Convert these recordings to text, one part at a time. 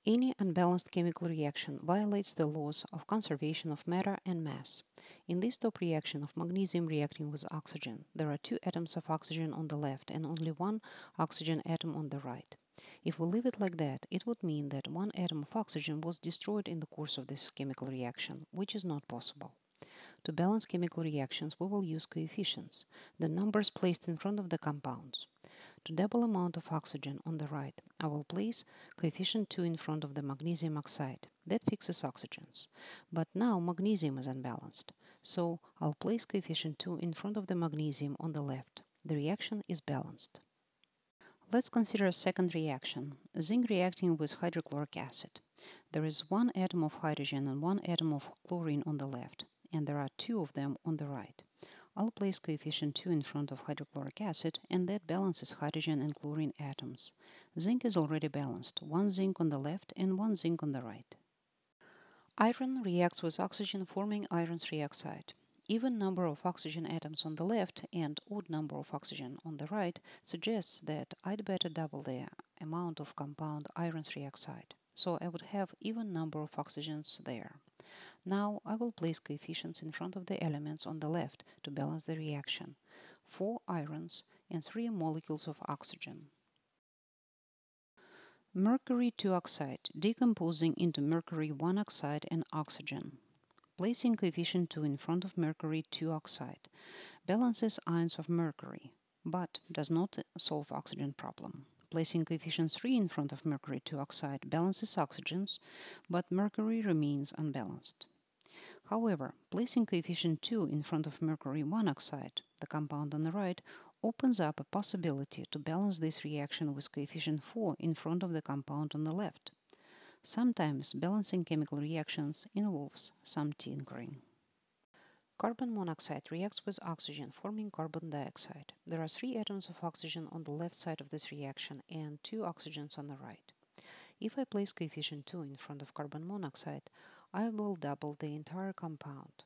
Any unbalanced chemical reaction violates the laws of conservation of matter and mass. In this top reaction of magnesium reacting with oxygen, there are two atoms of oxygen on the left and only one oxygen atom on the right. If we leave it like that, it would mean that one atom of oxygen was destroyed in the course of this chemical reaction, which is not possible. To balance chemical reactions, we will use coefficients, the numbers placed in front of the compounds. To double amount of oxygen on the right, I will place coefficient 2 in front of the magnesium oxide. That fixes oxygens. But now magnesium is unbalanced, so I'll place coefficient 2 in front of the magnesium on the left. The reaction is balanced. Let's consider a second reaction, zinc reacting with hydrochloric acid. There is one atom of hydrogen and one atom of chlorine on the left, and there are two of them on the right. I'll place coefficient 2 in front of hydrochloric acid, and that balances hydrogen and chlorine atoms. Zinc is already balanced, one zinc on the left and one zinc on the right. Iron reacts with oxygen forming iron 3 oxide. Even number of oxygen atoms on the left and odd number of oxygen on the right suggests that I'd better double the amount of compound iron 3 oxide. So I would have even number of oxygens there. Now I will place coefficients in front of the elements on the left to balance the reaction. 4 irons and 3 molecules of oxygen. Mercury 2 oxide decomposing into mercury 1 oxide and oxygen. Placing coefficient 2 in front of mercury 2 oxide balances ions of mercury, but does not solve oxygen problem. Placing coefficient 3 in front of mercury 2 oxide balances oxygens, but mercury remains unbalanced. However, placing coefficient 2 in front of mercury 1 oxide, the compound on the right, opens up a possibility to balance this reaction with coefficient 4 in front of the compound on the left. Sometimes balancing chemical reactions involves some tinkering. Carbon monoxide reacts with oxygen, forming carbon dioxide. There are 3 atoms of oxygen on the left side of this reaction and 2 oxygens on the right. If I place coefficient 2 in front of carbon monoxide, I will double the entire compound,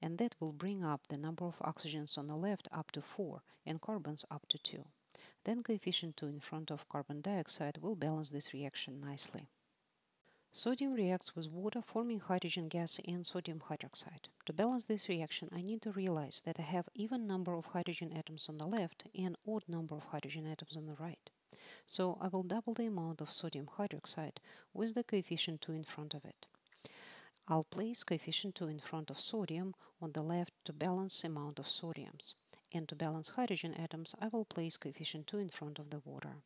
and that will bring up the number of oxygens on the left up to 4 and carbons up to 2. Then coefficient 2 in front of carbon dioxide will balance this reaction nicely. Sodium reacts with water, forming hydrogen gas and sodium hydroxide. To balance this reaction, I need to realize that I have even number of hydrogen atoms on the left and odd number of hydrogen atoms on the right. So I will double the amount of sodium hydroxide with the coefficient 2 in front of it. I'll place coefficient 2 in front of sodium on the left to balance amount of sodiums. And to balance hydrogen atoms, I will place coefficient 2 in front of the water.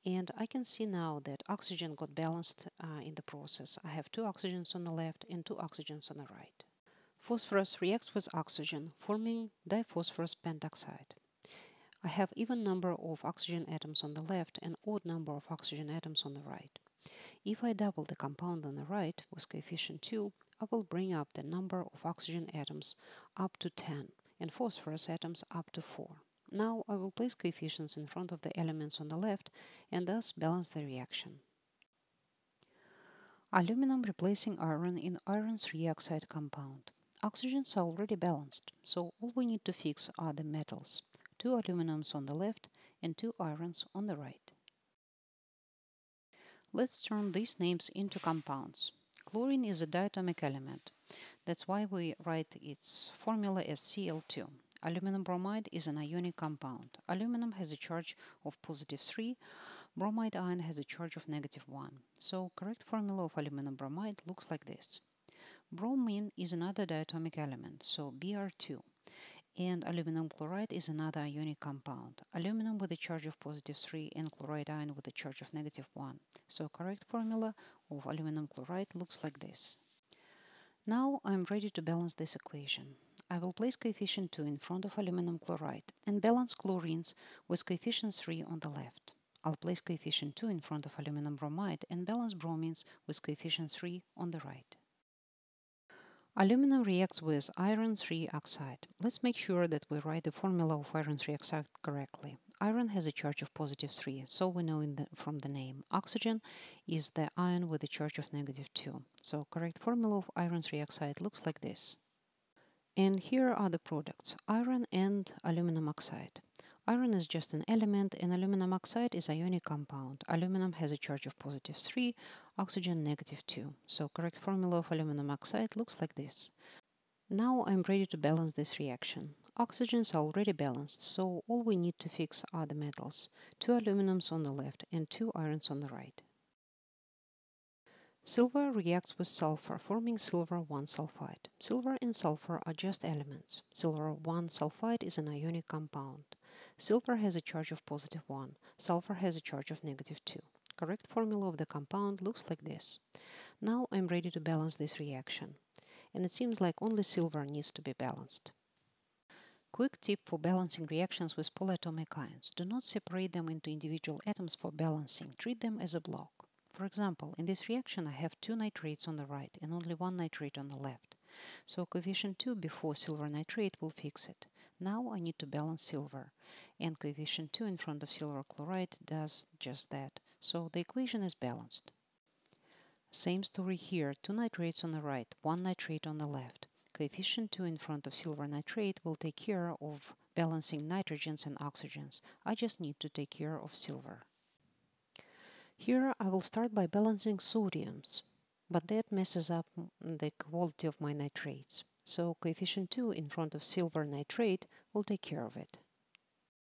And I can see now that oxygen got balanced in the process. I have 2 oxygens on the left and 2 oxygens on the right. Phosphorus reacts with oxygen, forming diphosphorus pentoxide. I have even number of oxygen atoms on the left and odd number of oxygen atoms on the right. If I double the compound on the right with coefficient 2, I will bring up the number of oxygen atoms up to 10 and phosphorus atoms up to 4. Now I will place coefficients in front of the elements on the left and thus balance the reaction. Aluminum replacing iron in iron 3 oxide compound. Oxygens are already balanced, so all we need to fix are the metals. 2 aluminums on the left and 2 irons on the right. Let's turn these names into compounds. Chlorine is a diatomic element. That's why we write its formula as Cl2. Aluminum bromide is an ionic compound. Aluminum has a charge of positive 3. Bromide ion has a charge of negative 1. So correct formula of aluminum bromide looks like this. Bromine is another diatomic element, so Br2. And aluminum chloride is another ionic compound. Aluminum with a charge of positive 3 and chloride ion with a charge of negative 1. So correct formula of aluminum chloride looks like this. Now I'm ready to balance this equation. I will place coefficient 2 in front of aluminum chloride and balance chlorines with coefficient 3 on the left. I'll place coefficient 2 in front of aluminum bromide and balance bromines with coefficient 3 on the right. Aluminum reacts with iron 3 oxide. Let's make sure that we write the formula of iron 3 oxide correctly. Iron has a charge of positive 3, so we know from the name. Oxygen is the ion with a charge of negative 2. So correct formula of iron 3 oxide looks like this. And here are the products, iron and aluminum oxide. Iron is just an element and aluminum oxide is ionic compound. Aluminum has a charge of positive 3, oxygen -2. So correct formula of aluminum oxide looks like this. Now I'm ready to balance this reaction. Oxygens are already balanced, so all we need to fix are the metals. 2 aluminums on the left and 2 irons on the right. Silver reacts with sulfur, forming silver 1 sulfide. Silver and sulfur are just elements. Silver 1 sulfide is an ionic compound. Silver has a charge of +1. Sulfur has a charge of -2. Correct formula of the compound looks like this. Now I'm ready to balance this reaction. And it seems like only silver needs to be balanced. Quick tip for balancing reactions with polyatomic ions. Do not separate them into individual atoms for balancing. Treat them as a block. For example, in this reaction I have 2 nitrates on the right and only 1 nitrate on the left. So coefficient 2 before silver nitrate will fix it. Now I need to balance silver. And coefficient 2 in front of silver chloride does just that. So the equation is balanced. Same story here, 2 nitrates on the right, 1 nitrate on the left. Coefficient 2 in front of silver nitrate will take care of balancing nitrogens and oxygens. I just need to take care of silver. Here I will start by balancing sodiums, but that messes up the quality of my nitrates. So coefficient 2 in front of silver nitrate will take care of it.